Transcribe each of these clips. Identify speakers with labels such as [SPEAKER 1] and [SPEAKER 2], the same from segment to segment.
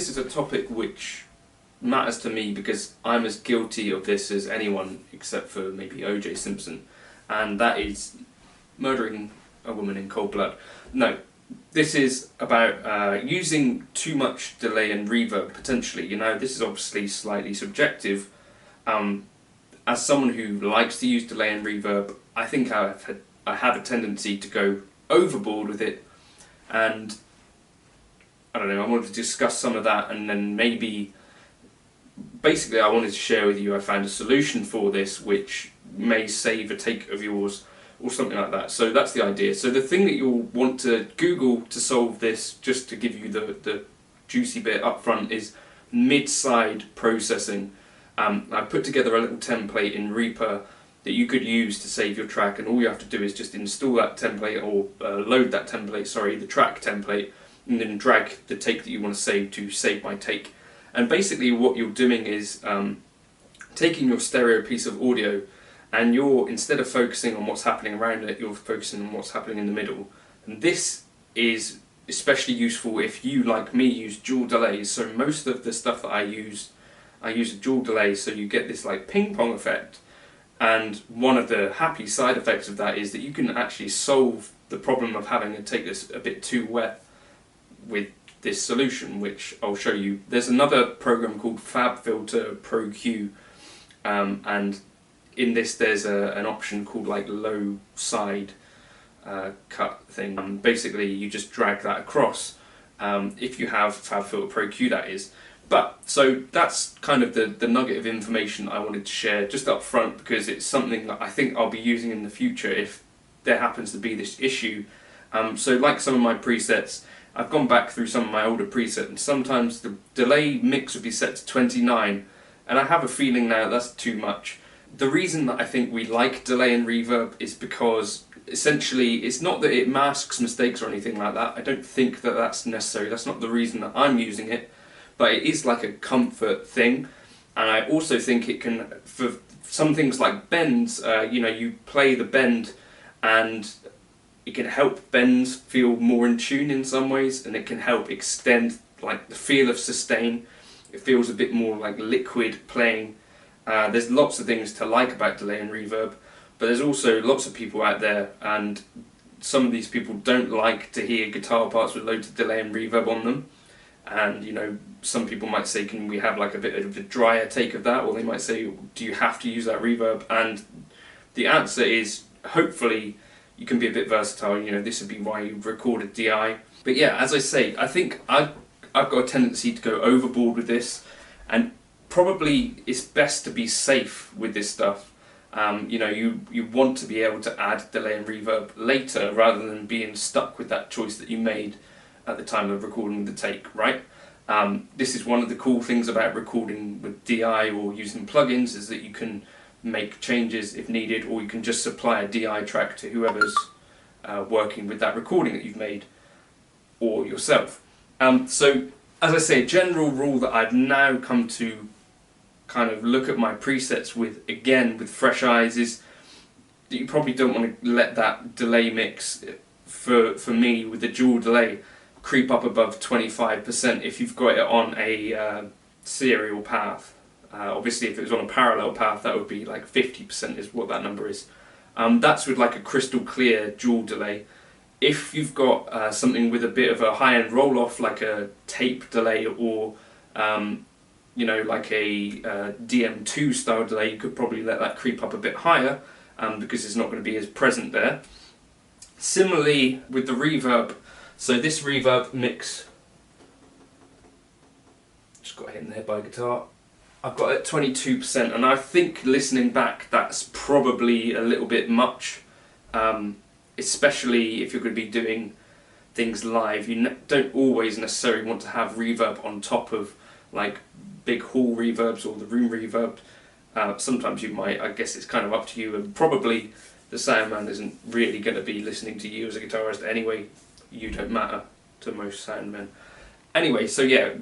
[SPEAKER 1] this is a topic which matters to me because I'm as guilty of this as anyone except for maybe O.J. Simpson, and that is murdering a woman in cold blood. No, this is about using too much delay and reverb potentially. You know, this is obviously slightly subjective. As someone who likes to use delay and reverb, I think I have a tendency to go overboard with it, and I don't know, I wanted to discuss some of that, and then maybe basically I wanted to share with you I found a solution for this which may save a take of yours or something like that. So that's the idea. So the thing that you'll want to Google to solve this, just to give you the juicy bit up front, is mid-side processing. I put together a little template in Reaper that you could use to save your track, and all you have to do is just install that template, or load that template, sorry, the track template, and then drag the take that you want to save my take. And basically what you're doing is taking your stereo piece of audio, and you're, instead of focusing on what's happening around it, you're focusing on what's happening in the middle. And this is especially useful if you, like me, use dual delays. So most of the stuff that I use a dual delay, so you get this like ping pong effect. And one of the happy side effects of that is that you can actually solve the problem of having a take that's a bit too wet with this solution, which I'll show you. There's another program called FabFilter Pro Q, and in this there's an option called like low side cut thing. Basically you just drag that across, if you have FabFilter Pro Q, that is. But so that's kind of the nugget of information I wanted to share just up front, because it's something that I think I'll be using in the future if there happens to be this issue. So like some of my presets, I've gone back through some of my older presets, and sometimes the delay mix would be set to 29, and I have a feeling now that's too much. The reason that I think we like delay and reverb is because essentially it's not that it masks mistakes or anything like that. I don't think that that's necessary. That's not the reason that I'm using it, but it is like a comfort thing. And I also think it can, for some things like bends, you know, you play the bend and it can help bends feel more in tune in some ways, and it can help extend like the feel of sustain. It feels a bit more like liquid playing. There's lots of things to like about delay and reverb, but there's also lots of people out there, and some of these people don't like to hear guitar parts with loads of delay and reverb on them. And you know, some people might say, can we have like a bit of a drier take of that? Or they might say, do you have to use that reverb? And the answer is, hopefully you can be a bit versatile. You know, this would be why you record a DI. But yeah, as I say, I think I've got a tendency to go overboard with this, and probably it's best to be safe with this stuff. You know, you want to be able to add delay and reverb later rather than being stuck with that choice that you made at the time of recording the take, right? This is one of the cool things about recording with DI or using plugins, is that you can make changes if needed, or you can just supply a DI track to whoever's working with that recording that you've made, or yourself. So, as I say, a general rule that I've now come to kind of look at my presets with, again, with fresh eyes, is that you probably don't want to let that delay mix, for me, with the dual delay, creep up above 25% if you've got it on a serial path. Obviously if it was on a parallel path, that would be like 50% is what that number is. That's with like a crystal clear dual delay. If you've got something with a bit of a high-end roll-off, like a tape delay, or you know, like a DM2 style delay, you could probably let that creep up a bit higher, because it's not going to be as present there. Similarly with the reverb, so this reverb mix, just got hit in the head by a guitar, I've got it at 22%, and I think listening back that's probably a little bit much, especially if you're going to be doing things live. You don't always necessarily want to have reverb on top of like big hall reverbs or the room reverb. Sometimes you might. I guess it's kind of up to you, and probably the sound man isn't really going to be listening to you as a guitarist anyway. You don't matter to most sound men. Anyway, so yeah,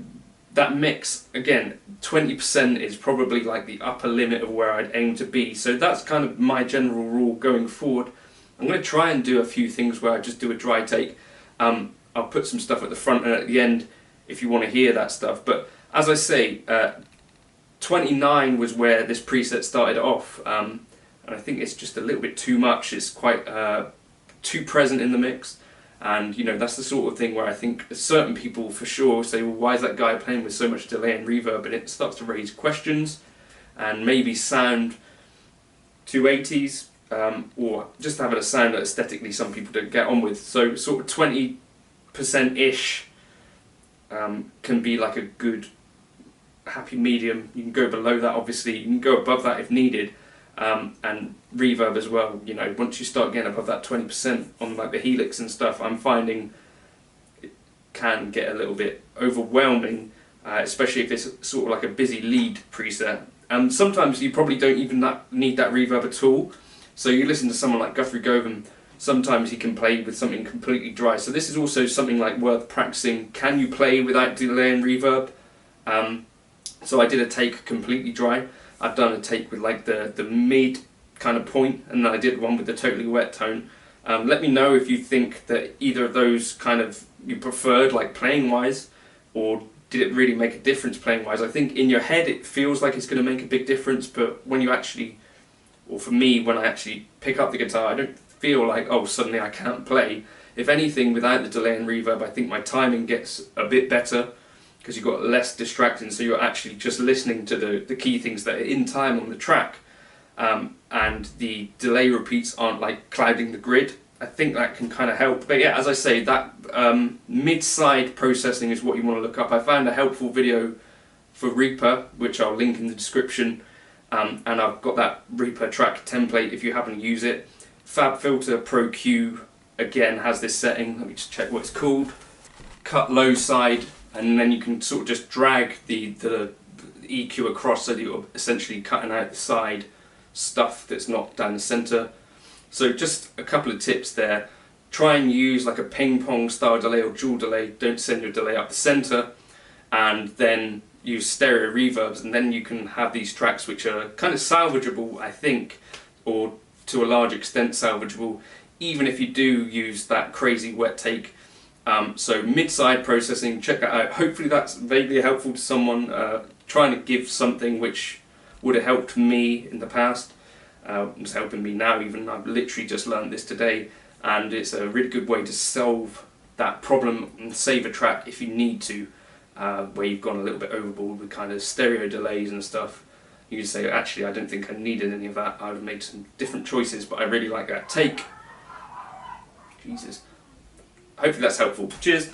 [SPEAKER 1] that mix, again, 20% is probably like the upper limit of where I'd aim to be. So that's kind of my general rule going forward. I'm going to try and do a few things where I just do a dry take. I'll put some stuff at the front and at the end. if you want to hear that stuff. But as I say, 29 was where this preset started off, and I think it's just a little bit too much. It's quite too present in the mix, and you know, that's the sort of thing where I think certain people for sure say, well, why is that guy playing with so much delay and reverb? And it starts to raise questions and maybe sound too 80s, or just having a sound that aesthetically some people don't get on with. So sort of 20%-ish can be like a good happy medium. You can go below that, obviously, you can go above that if needed, and reverb as well. You know, once you start getting above that 20% on like the Helix and stuff, I'm finding it can get a little bit overwhelming, especially if it's sort of like a busy lead preset. And sometimes you probably don't even need that reverb at all. So you listen to someone like Guthrie Govan, sometimes he can play with something completely dry. So this is also something like worth practicing. Can you play without delay and reverb? So I did a take completely dry. I've done a take with like the mid kind of point, and then I did one with the totally wet tone. Let me know if you think that either of those kind of you preferred, like playing wise, or did it really make a difference playing wise. I think in your head it feels like it's going to make a big difference, but when you actually, or for me, when I actually pick up the guitar, I don't feel like, oh, suddenly I can't play. If anything, without the delay and reverb, I think my timing gets a bit better, because you've got less distracting, so you're actually just listening to the key things that are in time on the track, and the delay repeats aren't like clouding the grid. I think that can kind of help. But yeah, as I say, that mid-side processing is what you want to look up. I found a helpful video for Reaper, which I'll link in the description, and I've got that Reaper track template if you happen to use it. FabFilter Pro Q again has this setting. Let me just check what it's called. Cut low side, and then you can sort of just drag the EQ across, so that you're essentially cutting out the side stuff that's not down the center. So just a couple of tips there. Try and use like a ping pong style delay or dual delay. Don't send your delay up the center, and then use stereo reverbs, and then you can have these tracks which are kind of salvageable, I think, or to a large extent salvageable, even if you do use that crazy wet take. So mid-side processing, check that out. Hopefully that's vaguely helpful to someone trying to give something which would have helped me in the past. It's helping me now even. I've literally just learned this today, and it's a really good way to solve that problem and save a track if you need to, where you've gone a little bit overboard with kind of stereo delays and stuff. You can say, actually, I don't think I needed any of that. I would have made some different choices, but I really like that take. Jesus. Hopefully that's helpful. Cheers.